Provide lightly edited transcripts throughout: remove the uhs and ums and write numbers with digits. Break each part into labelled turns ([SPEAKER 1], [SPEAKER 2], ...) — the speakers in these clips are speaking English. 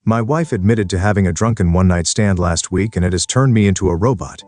[SPEAKER 1] My wife admitted to having a drunken one-night stand last week, and it has turned me into a robot.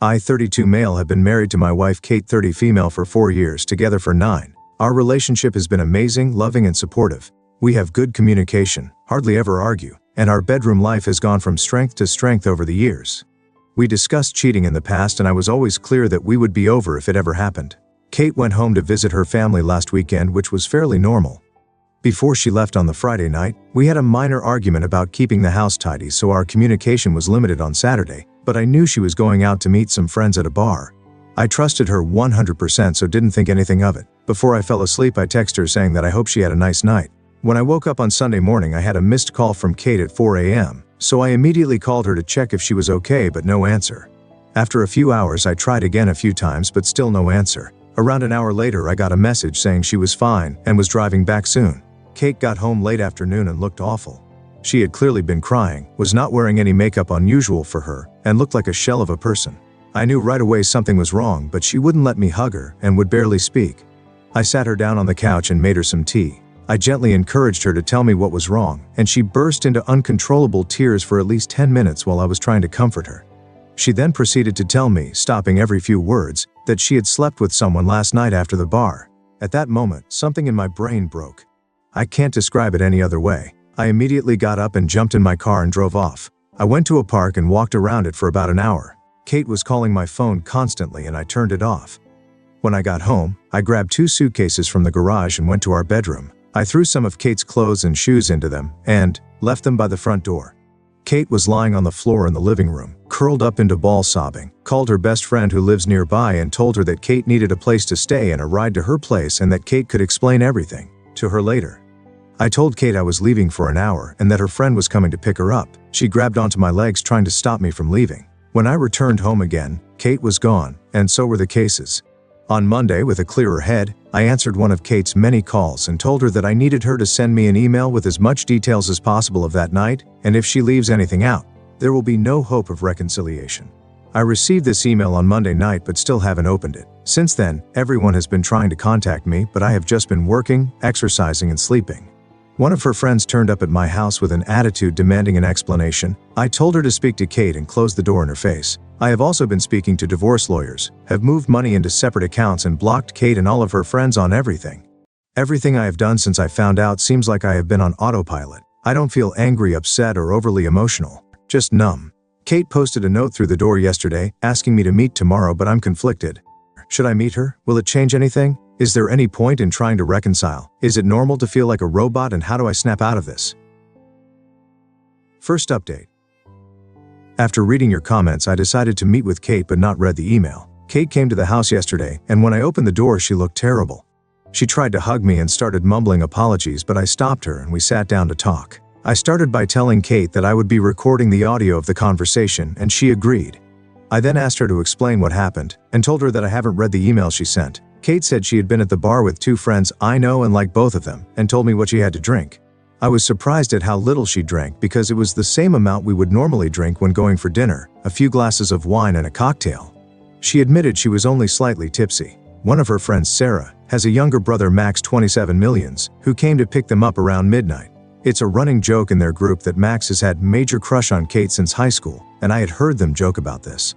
[SPEAKER 1] I, 32 male, have been married to my wife Kate, 30 female, for 4 years, together for 9. Our relationship has been amazing, loving and supportive. We have good communication, hardly ever argue, and our bedroom life has gone from strength to strength over the years. We discussed cheating in the past, and I was always clear that we would be over if it ever happened. Kate went home to visit her family last weekend, which was fairly normal. Before she left on the Friday night, we had a minor argument about keeping the house tidy, so our communication was limited on Saturday, but I knew she was going out to meet some friends at a bar. I trusted her 100%, so didn't think anything of it. Before I fell asleep, I texted her saying that I hope she had a nice night. When I woke up on Sunday morning, I had a missed call from Kate at 4 a.m., so I immediately called her to check if she was okay, but no answer. After a few hours, I tried again a few times, but still no answer. Around an hour later, I got a message saying she was fine and was driving back soon. Kate got home late afternoon and looked awful. She had clearly been crying, was not wearing any makeup unusual for her, and looked like a shell of a person. I knew right away something was wrong, but she wouldn't let me hug her and would barely speak. I sat her down on the couch and made her some tea. I gently encouraged her to tell me what was wrong, and she burst into uncontrollable tears for at least 10 minutes while I was trying to comfort her. She then proceeded to tell me, stopping every few words, that she had slept with someone last night after the bar. At that moment, something in my brain broke. I can't describe it any other way. I immediately got up and jumped in my car and drove off. I went to a park and walked around it for about an hour. Kate was calling my phone constantly, and I turned it off. When I got home, I grabbed 2 suitcases from the garage and went to our bedroom. I threw some of Kate's clothes and shoes into them and left them by the front door. Kate was lying on the floor in the living room, curled up into ball sobbing, called her best friend who lives nearby and told her that Kate needed a place to stay and a ride to her place, and that Kate could explain everything to her later. I told Kate I was leaving for an hour and that her friend was coming to pick her up. She grabbed onto my legs trying to stop me from leaving. When I returned home again, Kate was gone, and so were the cases. On Monday, with a clearer head, I answered one of Kate's many calls and told her that I needed her to send me an email with as much details as possible of that night, and if she leaves anything out, there will be no hope of reconciliation. I received this email on Monday night but still haven't opened it. Since then, everyone has been trying to contact me, but I have just been working, exercising, and sleeping. One of her friends turned up at my house with an attitude demanding an explanation. I told her to speak to Kate and closed the door in her face. I have also been speaking to divorce lawyers, have moved money into separate accounts, and blocked Kate and all of her friends on everything. Everything I have done since I found out seems like I have been on autopilot. I don't feel angry, upset, or overly emotional. Just numb. Kate posted a note through the door yesterday, asking me to meet tomorrow, but I'm conflicted. Should I meet her? Will it change anything? Is there any point in trying to reconcile? Is it normal to feel like a robot, and how do I snap out of this? First update. After reading your comments, I decided to meet with Kate but not read the email. Kate came to the house yesterday, and when I opened the door, she looked terrible. She tried to hug me and started mumbling apologies, but I stopped her and we sat down to talk. I started by telling Kate that I would be recording the audio of the conversation, and she agreed. I then asked her to explain what happened and told her that I haven't read the email she sent. Kate said she had been at the bar with 2 friends I know and like both of them, and told me what she had to drink. I was surprised at how little she drank because it was the same amount we would normally drink when going for dinner, a few glasses of wine and a cocktail. She admitted she was only slightly tipsy. One of her friends, Sarah, has a younger brother, Max, 27 millions, who came to pick them up around midnight. It's a running joke in their group that Max has had major crush on Kate since high school, and I had heard them joke about this.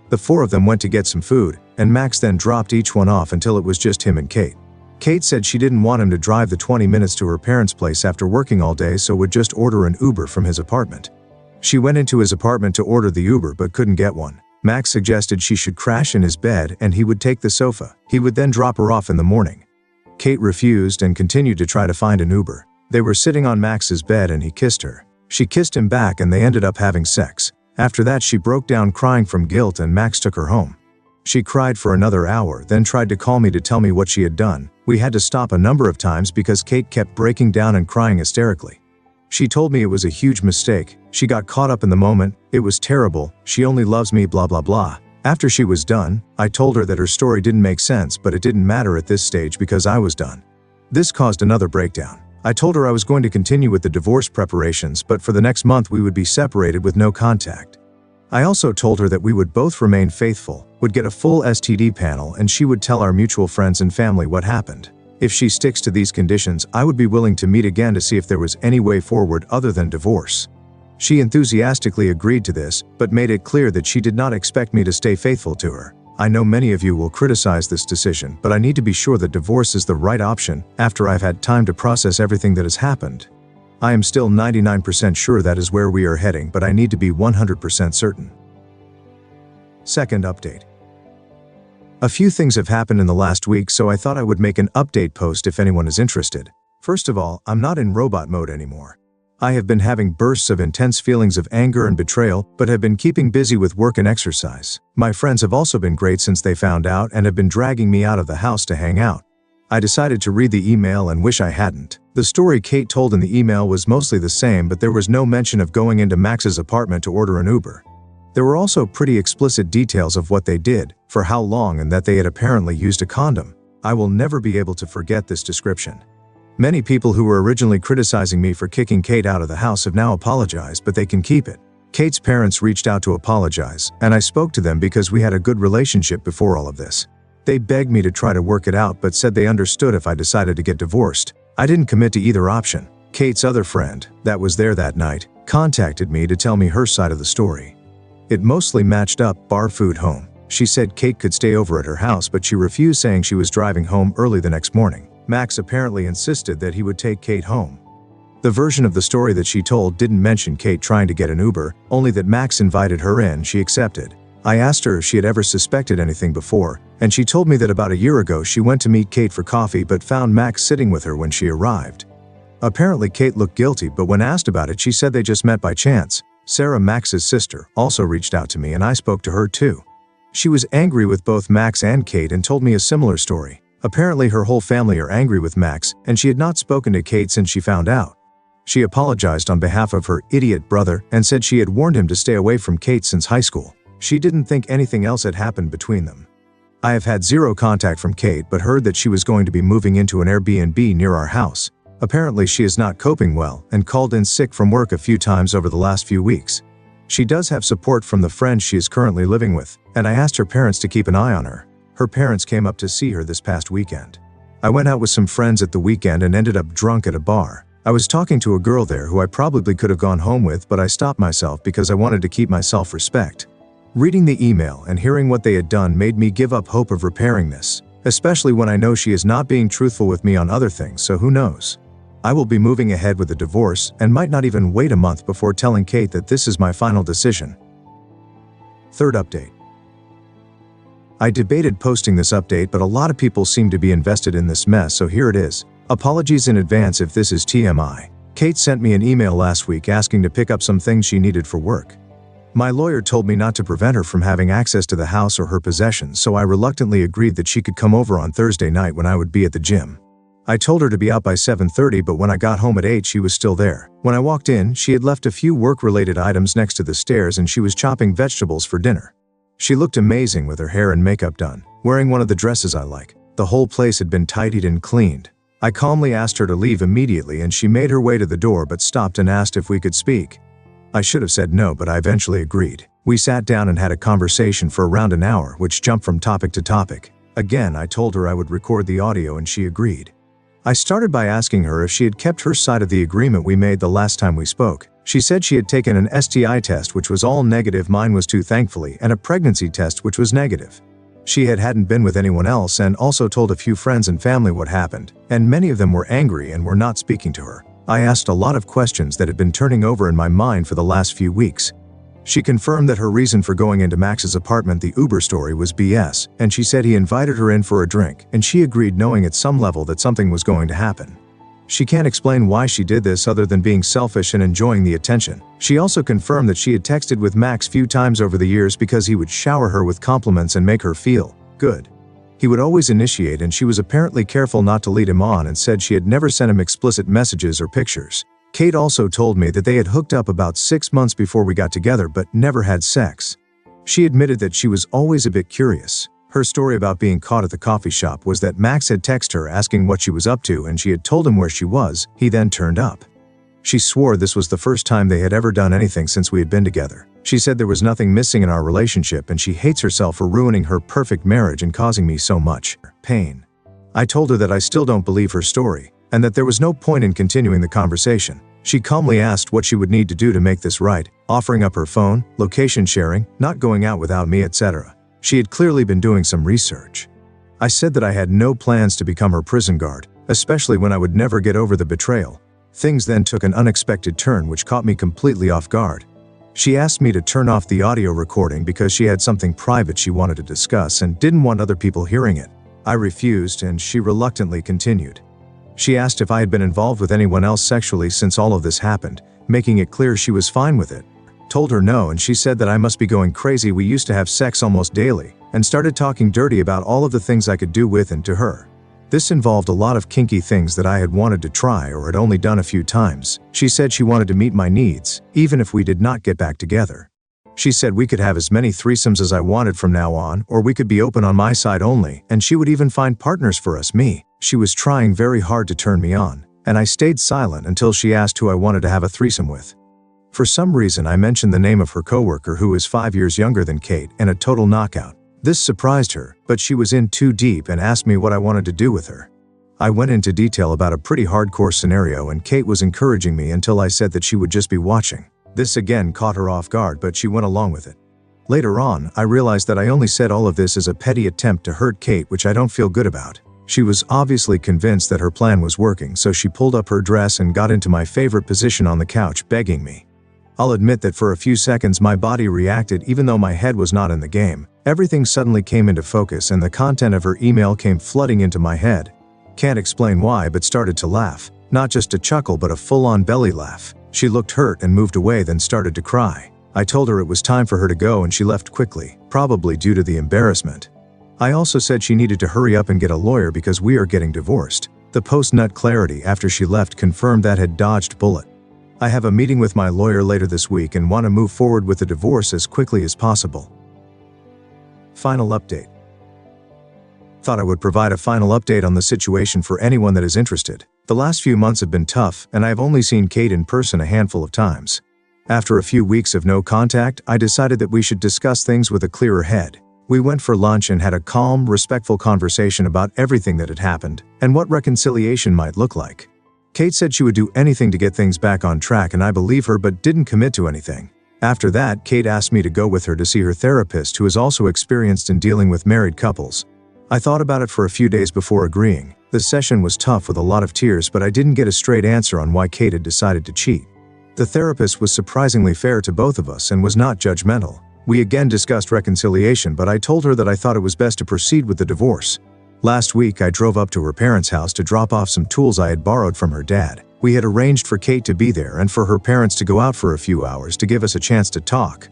[SPEAKER 1] The 4 of them went to get some food, and Max then dropped each one off until it was just him and Kate. Kate said she didn't want him to drive the 20 minutes to her parents' place after working all day, so would just order an Uber from his apartment. She went into his apartment to order the Uber but couldn't get one. Max suggested she should crash in his bed and he would take the sofa. He would then drop her off in the morning. Kate refused and continued to try to find an Uber. They were sitting on Max's bed and he kissed her. She kissed him back and they ended up having sex. After that, she broke down crying from guilt and Max took her home. She cried for another hour, then tried to call me to tell me what she had done. We had to stop a number of times because Kate kept breaking down and crying hysterically. She told me it was a huge mistake. She got caught up in the moment. It was terrible. She only loves me, blah blah blah. After she was done, I told her that her story didn't make sense, but it didn't matter at this stage because I was done. This caused another breakdown. I told her I was going to continue with the divorce preparations, but for the next month we would be separated with no contact. I also told her that we would both remain faithful, would get a full STD panel, and she would tell our mutual friends and family what happened. If she sticks to these conditions, I would be willing to meet again to see if there was any way forward other than divorce. She enthusiastically agreed to this, but made it clear that she did not expect me to stay faithful to her. I know many of you will criticize this decision, but I need to be sure that divorce is the right option after I've had time to process everything that has happened. I am still 99% sure that is where we are heading, but I need to be 100% certain. Second update. A few things have happened in the last week, so I thought I would make an update post if anyone is interested. First of all, I'm not in robot mode anymore. I have been having bursts of intense feelings of anger and betrayal, but have been keeping busy with work and exercise. My friends have also been great since they found out and have been dragging me out of the house to hang out. I decided to read the email and wish I hadn't. The story Kate told in the email was mostly the same, but there was no mention of going into Max's apartment to order an Uber. There were also pretty explicit details of what they did, for how long, and that they had apparently used a condom. I will never be able to forget this description. Many people who were originally criticizing me for kicking Kate out of the house have now apologized, but they can keep it. Kate's parents reached out to apologize, and I spoke to them because we had a good relationship before all of this. They begged me to try to work it out, but said they understood if I decided to get divorced. I didn't commit to either option. Kate's other friend, that was there that night, contacted me to tell me her side of the story. It mostly matched up, bar food home. She said Kate could stay over at her house, but she refused, saying she was driving home early the next morning. Max apparently insisted that he would take Kate home. The version of the story that she told didn't mention Kate trying to get an Uber, only that Max invited her in. She accepted. I asked her if she had ever suspected anything before, and she told me that about a year ago she went to meet Kate for coffee but found Max sitting with her when she arrived. Apparently Kate looked guilty, but when asked about it she said they just met by chance. Sarah, Max's sister, also reached out to me and I spoke to her too. She was angry with both Max and Kate and told me a similar story. Apparently her whole family are angry with Max, and she had not spoken to Kate since she found out. She apologized on behalf of her idiot brother and said she had warned him to stay away from Kate since high school. She didn't think anything else had happened between them. I have had zero contact from Kate, but heard that she was going to be moving into an Airbnb near our house. Apparently she is not coping well and called in sick from work a few times over the last few weeks. She does have support from the friend she is currently living with, and I asked her parents to keep an eye on her. Her parents came up to see her this past weekend. I went out with some friends at the weekend and ended up drunk at a bar. I was talking to a girl there who I probably could have gone home with, but I stopped myself because I wanted to keep my self-respect. Reading the email and hearing what they had done made me give up hope of repairing this, especially when I know she is not being truthful with me on other things, so who knows? I will be moving ahead with the divorce and might not even wait a month before telling Kate that this is my final decision. Third update. I debated posting this update, but a lot of people seem to be invested in this mess, so here it is. Apologies in advance if this is TMI. Kate sent me an email last week asking to pick up some things she needed for work. My lawyer told me not to prevent her from having access to the house or her possessions, so I reluctantly agreed that she could come over on Thursday night when I would be at the gym. I told her to be out by 7:30, but when I got home at 8 she was still there. When I walked in, she had left a few work-related items next to the stairs and she was chopping vegetables for dinner. She looked amazing with her hair and makeup done, wearing one of the dresses I like. The whole place had been tidied and cleaned. I calmly asked her to leave immediately and she made her way to the door but stopped and asked if we could speak. I should have said no, but I eventually agreed. We sat down and had a conversation for around an hour, which jumped from topic to topic. Again, I told her I would record the audio and she agreed. I started by asking her if she had kept her side of the agreement we made the last time we spoke. She said she had taken an STI test which was all negative, mine was too thankfully, and a pregnancy test which was negative. She hadn't been with anyone else and also told a few friends and family what happened, and many of them were angry and were not speaking to her. I asked a lot of questions that had been turning over in my mind for the last few weeks. She confirmed that her reason for going into Max's apartment, the Uber story, was BS, and she said he invited her in for a drink, and she agreed, knowing at some level that something was going to happen. She can't explain why she did this other than being selfish and enjoying the attention. She also confirmed that she had texted with Max few times over the years because he would shower her with compliments and make her feel good. He would always initiate, and she was apparently careful not to lead him on and said she had never sent him explicit messages or pictures. Kate also told me that they had hooked up about 6 months before we got together but never had sex. She admitted that she was always a bit curious. Her story about being caught at the coffee shop was that Max had texted her asking what she was up to and she had told him where she was. He then turned up. She swore this was the first time they had ever done anything since we had been together. She said there was nothing missing in our relationship and she hates herself for ruining her perfect marriage and causing me so much pain. I told her that I still don't believe her story, and that there was no point in continuing the conversation. She calmly asked what she would need to do to make this right, offering up her phone, location sharing, not going out without me, etc. She had clearly been doing some research. I said that I had no plans to become her prison guard, especially when I would never get over the betrayal. Things then took an unexpected turn which caught me completely off guard. She asked me to turn off the audio recording because she had something private she wanted to discuss and didn't want other people hearing it. I refused, and she reluctantly continued. She asked if I had been involved with anyone else sexually since all of this happened, making it clear she was fine with it. Told her no, and she said that I must be going crazy. We used to have sex almost daily, and started talking dirty about all of the things I could do with and to her. This involved a lot of kinky things that I had wanted to try or had only done a few times. She said she wanted to meet my needs, even if we did not get back together. She said we could have as many threesomes as I wanted from now on, or we could be open on my side only, and she would even find partners for us. She was trying very hard to turn me on, and I stayed silent until she asked who I wanted to have a threesome with. For some reason, I mentioned the name of her coworker, who is 5 years younger than Kate and a total knockout. This surprised her, but she was in too deep and asked me what I wanted to do with her. I went into detail about a pretty hardcore scenario, and Kate was encouraging me until I said that she would just be watching. This again caught her off guard, but she went along with it. Later on, I realized that I only said all of this as a petty attempt to hurt Kate, which I don't feel good about. She was obviously convinced that her plan was working, so she pulled up her dress and got into my favorite position on the couch, begging me. I'll admit that for a few seconds my body reacted even though my head was not in the game. Everything suddenly came into focus and the content of her email came flooding into my head. Can't explain why, but started to laugh. Not just a chuckle, but a full-on belly laugh. She looked hurt and moved away, then started to cry. I told her it was time for her to go and she left quickly, probably due to the embarrassment. I also said she needed to hurry up and get a lawyer because we are getting divorced. The post-nut clarity after she left confirmed that had dodged bullet. I have a meeting with my lawyer later this week and want to move forward with the divorce as quickly as possible. Final update. Thought I would provide a final update on the situation for anyone that is interested. The last few months have been tough, and I have only seen Kate in person a handful of times. After a few weeks of no contact, I decided that we should discuss things with a clearer head. We went for lunch and had a calm, respectful conversation about everything that had happened and what reconciliation might look like. Kate said she would do anything to get things back on track, and I believe her, but didn't commit to anything. After that, Kate asked me to go with her to see her therapist, who is also experienced in dealing with married couples. I thought about it for a few days before agreeing. The session was tough with a lot of tears, but I didn't get a straight answer on why Kate had decided to cheat. The therapist was surprisingly fair to both of us and was not judgmental. We again discussed reconciliation, but I told her that I thought it was best to proceed with the divorce. Last week, I drove up to her parents' house to drop off some tools I had borrowed from her dad. We had arranged for Kate to be there and for her parents to go out for a few hours to give us a chance to talk.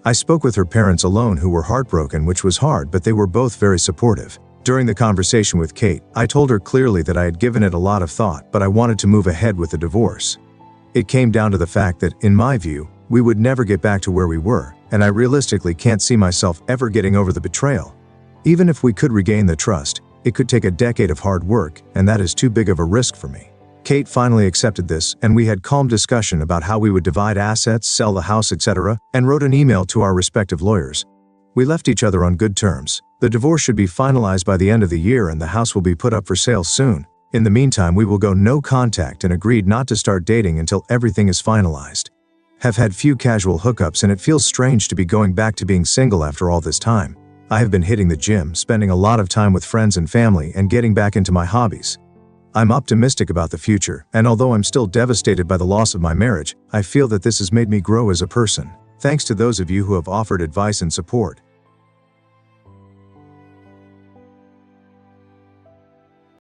[SPEAKER 1] I spoke with her parents alone, who were heartbroken, which was hard, but they were both very supportive. During the conversation with Kate, I told her clearly that I had given it a lot of thought, but I wanted to move ahead with the divorce. It came down to the fact that, in my view, we would never get back to where we were, and I realistically can't see myself ever getting over the betrayal. Even if we could regain the trust, it could take a decade of hard work, and that is too big of a risk for me. Kate finally accepted this, and we had calm discussion about how we would divide assets, sell the house, etc., and wrote an email to our respective lawyers. We left each other on good terms. The divorce should be finalized by the end of the year, and the house will be put up for sale soon. In the meantime, we will go no contact and agreed not to start dating until everything is finalized. Have had few casual hookups, and it feels strange to be going back to being single after all this time. I have been hitting the gym, spending a lot of time with friends and family, and getting back into my hobbies. I'm optimistic about the future, and although I'm still devastated by the loss of my marriage, I feel that this has made me grow as a person. Thanks to those of you who have offered advice and support.